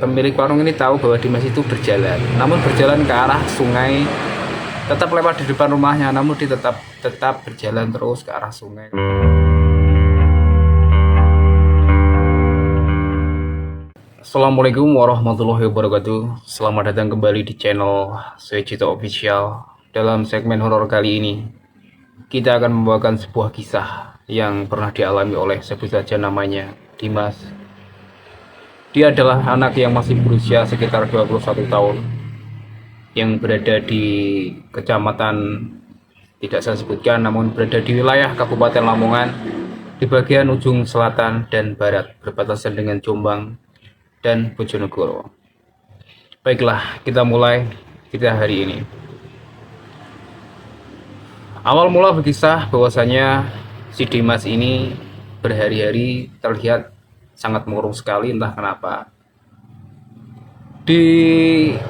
Pemilik warung ini tahu bahwa Dimas itu berjalan, namun berjalan ke arah sungai, tetap lewat di depan rumahnya, namun dia tetap berjalan terus ke arah sungai. Assalamualaikum warahmatullahi wabarakatuh. Selamat datang kembali di channel Suecito Official. Dalam segmen horor kali ini, kita akan membawakan sebuah kisah yang pernah dialami oleh, sebut saja namanya, Dimas. Dia adalah anak yang masih berusia sekitar 21 tahun yang berada di kecamatan, tidak saya sebutkan, namun berada di wilayah Kabupaten Lamongan di bagian ujung selatan dan barat, berbatasan dengan Jombang dan Bojonegoro. Baiklah, kita mulai kita hari ini. Awal mula berkisah bahwasanya si Dimas ini berhari-hari terlihat sangat murung sekali, entah kenapa. Dilihat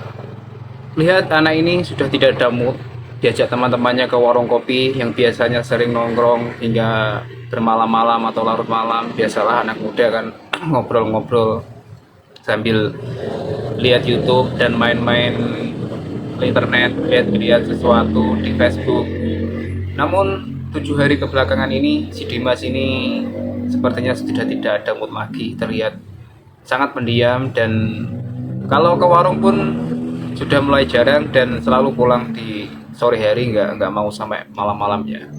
anak ini sudah tidak ada mood, diajak teman-temannya ke warung kopi yang biasanya sering nongkrong hingga bermalam-malam atau larut malam. Biasalah anak muda kan ngobrol-ngobrol sambil lihat YouTube dan main-main ke internet, lihat sesuatu di Facebook. Namun 7 hari kebelakangan ini si Dimas ini sepertinya sudah tidak ada mood lagi, terlihat sangat pendiam, dan kalau ke warung pun sudah mulai jarang dan selalu pulang di sore hari, nggak mau sampai malam-malamnya.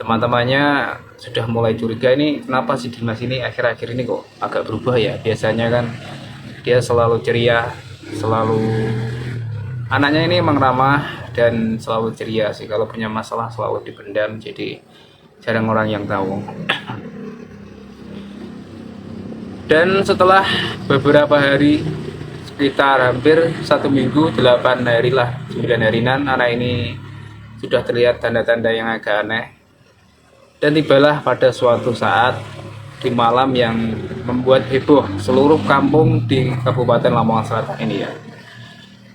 Teman-temannya sudah mulai curiga, ini kenapa si Dimas ini akhir-akhir ini kok agak berubah ya. Biasanya kan dia selalu ceria, selalu, anaknya ini emang ramah dan selalu ceria sih. Kalau punya masalah selalu dipendam, jadi jarang orang yang tahu. Dan setelah beberapa hari, sekitar hampir 1 minggu, 8 hari lah, 9 harinan, anak ini sudah terlihat tanda-tanda yang agak aneh. Dan tibalah pada suatu saat di malam yang membuat heboh seluruh kampung di Kabupaten Lamongan Selatan ini ya.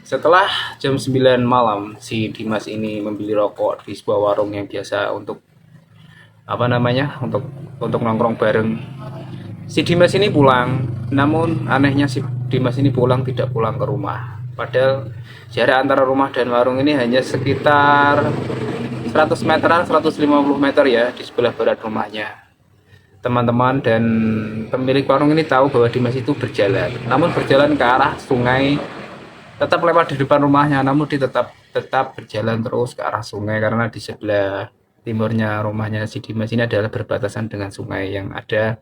Setelah jam 9 malam, si Dimas ini membeli rokok di sebuah warung yang biasa untuk untuk nongkrong bareng. Si Dimas ini pulang, namun anehnya si Dimas ini tidak pulang ke rumah. Padahal jarak antara rumah dan warung ini hanya sekitar 100 meteran, 150 meter ya, di sebelah barat rumahnya. Teman-teman dan pemilik warung ini tahu bahwa Dimas itu berjalan, namun berjalan ke arah sungai, tetap lewat di depan rumahnya, namun dia tetap berjalan terus ke arah sungai, karena di sebelah timurnya rumahnya si Dimas ini adalah berbatasan dengan sungai yang ada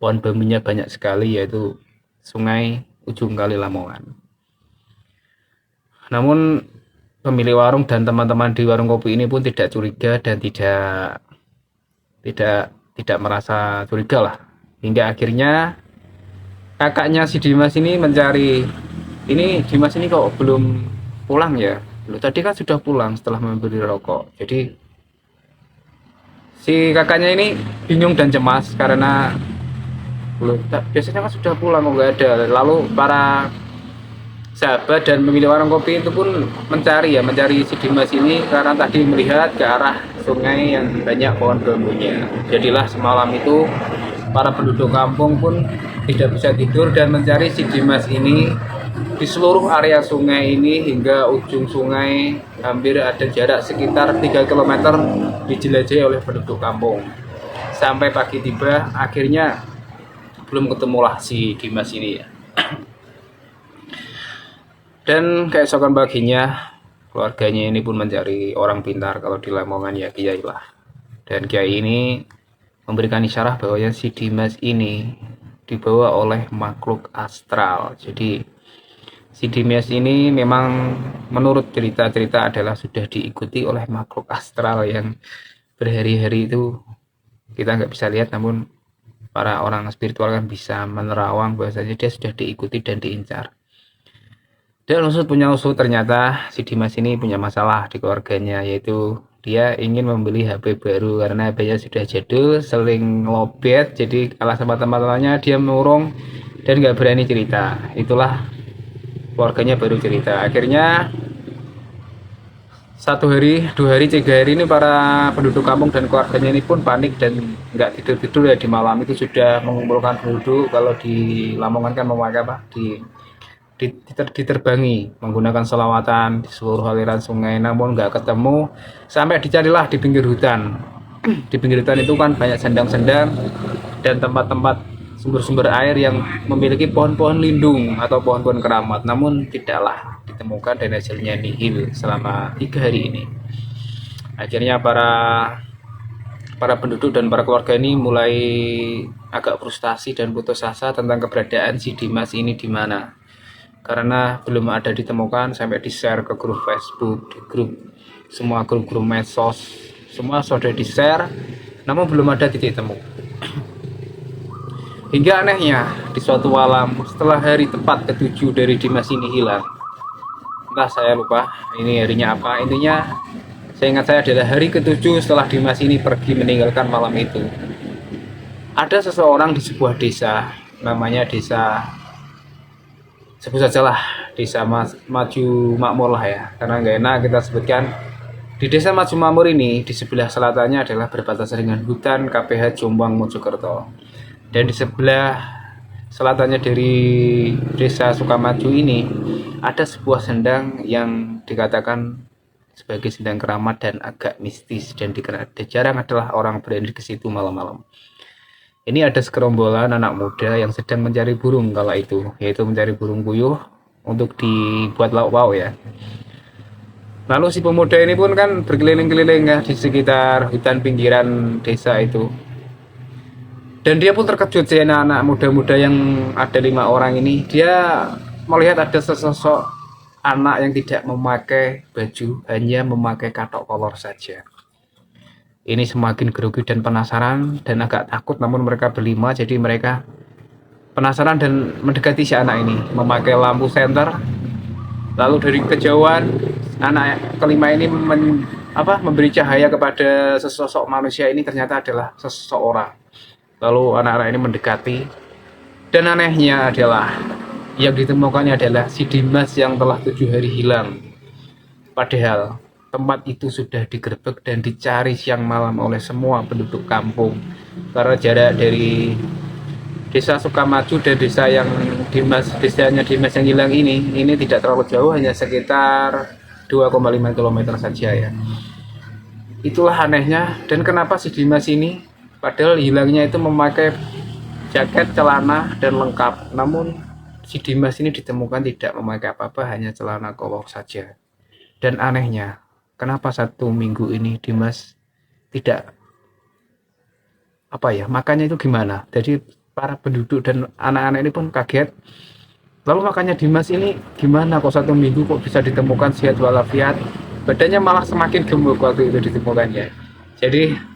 pohon bambunya banyak sekali, yaitu Sungai Ujung Kali Lamongan. Namun pemilik warung dan teman-teman di warung kopi ini pun tidak curiga dan tidak merasa curiga lah. Hingga akhirnya kakaknya si Dimas ini mencari, ini Dimas ini kok belum pulang ya? Loh, tadi kan sudah pulang setelah membeli rokok. Jadi si kakaknya ini bingung dan cemas karena biasanya kan sudah pulang kok nggak ada. Lalu para sahabat dan pemilik warung kopi itu pun mencari si Dimas ini, karena tadi melihat ke arah sungai yang banyak pohon bambunya. Jadilah semalam itu para penduduk kampung pun tidak bisa tidur dan mencari si Dimas ini di seluruh area sungai ini hingga ujung sungai, hampir ada jarak sekitar 3 km dijelajahi oleh penduduk kampung. Sampai pagi tiba, akhirnya belum ketemulah si Dimas ini ya. Dan keesokan paginya keluarganya ini pun mencari orang pintar, kalau di Lamongan ya kiai lah. Dan kiai ini memberikan isyarat bahwa si Dimas ini dibawa oleh makhluk astral. Jadi si Dimas ini memang menurut cerita-cerita adalah sudah diikuti oleh makhluk astral yang berhari-hari itu kita nggak bisa lihat, namun para orang spiritual kan bisa menerawang bahwasanya dia sudah diikuti dan diincar. Dan punya usut, ternyata si Dimas ini punya masalah di keluarganya, yaitu dia ingin membeli HP baru karena HP-nya sudah jadul, sering lobet, jadi kalah sama teman-temannya, dia murung dan nggak berani cerita. Itulah keluarganya baru cerita. Akhirnya 1 hari, 2 hari, 3 hari ini para penduduk kampung dan keluarganya ini pun panik dan nggak tidur-tidur ya di malam itu sudah mengumpulkan penduduk. Kalau di Lamongan kan memakai apa? Diterbangi menggunakan selawatan di seluruh aliran sungai, namun nggak ketemu sampai dicarilah di pinggir hutan. Di pinggir hutan itu kan banyak sendang-sendang dan tempat-tempat sumber-sumber air yang memiliki pohon-pohon lindung atau pohon-pohon keramat, namun tidaklah ditemukan dan hasilnya nihil selama 3 hari ini. Akhirnya para penduduk dan para keluarga ini mulai agak frustasi dan putus asa tentang keberadaan si Dimas ini di mana, karena belum ada ditemukan sampai di share ke grup Facebook, di grup semua grup-grup medsos, semua sudah di share, namun belum ada titik temu. Hingga anehnya di suatu malam setelah hari tepat ke-7 dari Dimas ini hilang, entah saya lupa ini harinya apa, intinya saya ingat saya adalah hari ke-7 setelah Dimas ini pergi meninggalkan malam itu. Ada seseorang di sebuah desa, namanya desa, sebut sajalah desa Maju Makmur lah ya, karena nggak enak kita sebutkan. Di desa Maju Makmur ini di sebelah selatannya adalah berbatasan dengan hutan KPH Jombang Mojokerto, dan di sebelah selatannya dari desa Sukamaju ini ada sebuah sendang yang dikatakan sebagai sendang keramat dan agak mistis, dan jarang adalah orang berani ke situ malam-malam. Ini ada segerombolan anak muda yang sedang mencari burung kala itu, yaitu mencari burung puyuh untuk dibuat lauk pauk ya. Lalu si pemuda ini pun kan berkeliling-keliling ya di sekitar hutan pinggiran desa itu. Dan dia pun terkejut sih, anak-anak muda-muda yang ada 5 orang ini. Dia melihat ada sesosok anak yang tidak memakai baju, hanya memakai katok kolor saja. Ini semakin grogi dan penasaran dan agak takut, namun mereka berlima, jadi mereka penasaran dan mendekati si anak ini memakai lampu senter. Lalu dari kejauhan anak kelima ini memberi cahaya kepada sesosok manusia ini, ternyata adalah seseorang. Lalu anak-anak ini mendekati, dan anehnya adalah yang ditemukannya adalah si Dimas yang telah 7 hari hilang. Padahal tempat itu sudah digerebek dan dicari siang malam oleh semua penduduk kampung, karena jarak dari desa Sukamaju dan desanya Dimas yang hilang ini tidak terlalu jauh, hanya sekitar 2,5 km saja ya. Itulah anehnya. Dan kenapa si Dimas ini padahal hilangnya itu memakai jaket, celana, dan lengkap, namun si Dimas ini ditemukan tidak memakai apa-apa, hanya celana kolor saja. Dan anehnya, kenapa 1 minggu ini Dimas tidak makannya itu gimana? Jadi para penduduk dan anak-anak ini pun kaget. Lalu makanya Dimas ini gimana kok 1 minggu kok bisa ditemukan sehat walafiat? Badannya malah semakin gemuk waktu itu ditemukannya. Jadi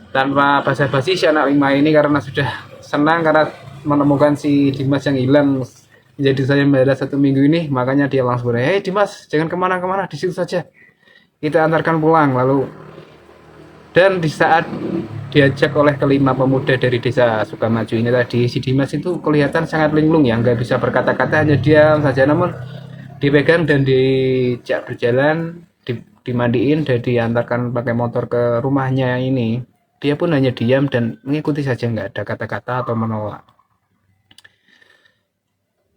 tanpa basa-basi si anak 5 ini, karena sudah senang karena menemukan si Dimas yang hilang menjadi saya pada 1 minggu ini, makanya dia langsung berkata, "Hei Dimas, jangan kemana-kemana, di situ saja, kita antarkan pulang." Lalu dan di saat diajak oleh kelima pemuda dari desa Sukamaju ini tadi, si Dimas itu kelihatan sangat linglung ya, nggak bisa berkata-kata, hanya diam saja, namun dipegang dan dijak berjalan, dimandiin dan diantarkan pakai motor ke rumahnya ini. Dia pun hanya diam dan mengikuti saja, nggak ada kata-kata atau menolak.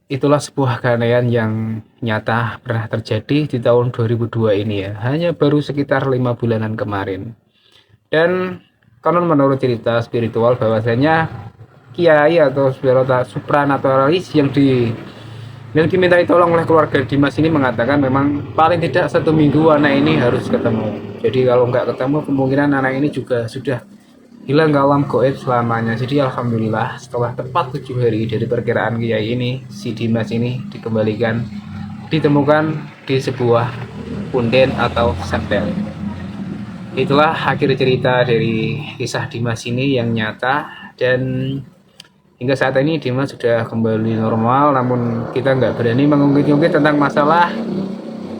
Itulah sebuah keanehan yang nyata pernah terjadi di tahun 2002 ini ya, hanya baru sekitar 5 bulanan kemarin. Dan konon menurut cerita spiritual bahwasanya kiai atau supranaturalis yang dimintai tolong oleh keluarga Dimas ini mengatakan memang paling tidak 1 minggu anak ini harus ketemu. Jadi kalau nggak ketemu, kemungkinan anak ini juga sudah hilang ke alam gaib selamanya. Jadi alhamdulillah setelah tepat 7 hari dari perkiraan kiai ini, si Dimas ini ditemukan di sebuah punden atau septel. Itulah akhir cerita dari kisah Dimas ini yang nyata, dan hingga saat ini Dimas sudah kembali normal, namun kita nggak berani mengungkit-ungkit tentang masalah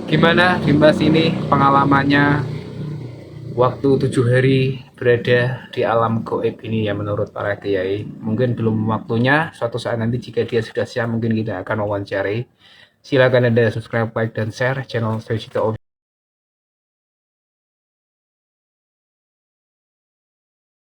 gimana Dimas ini pengalamannya waktu 7 hari berada di alam gaib ini ya, menurut para kiai. Mungkin belum waktunya, suatu saat nanti jika dia sudah siap mungkin kita akan wawancarai. Silakan Anda subscribe, like, dan share channel Sejito.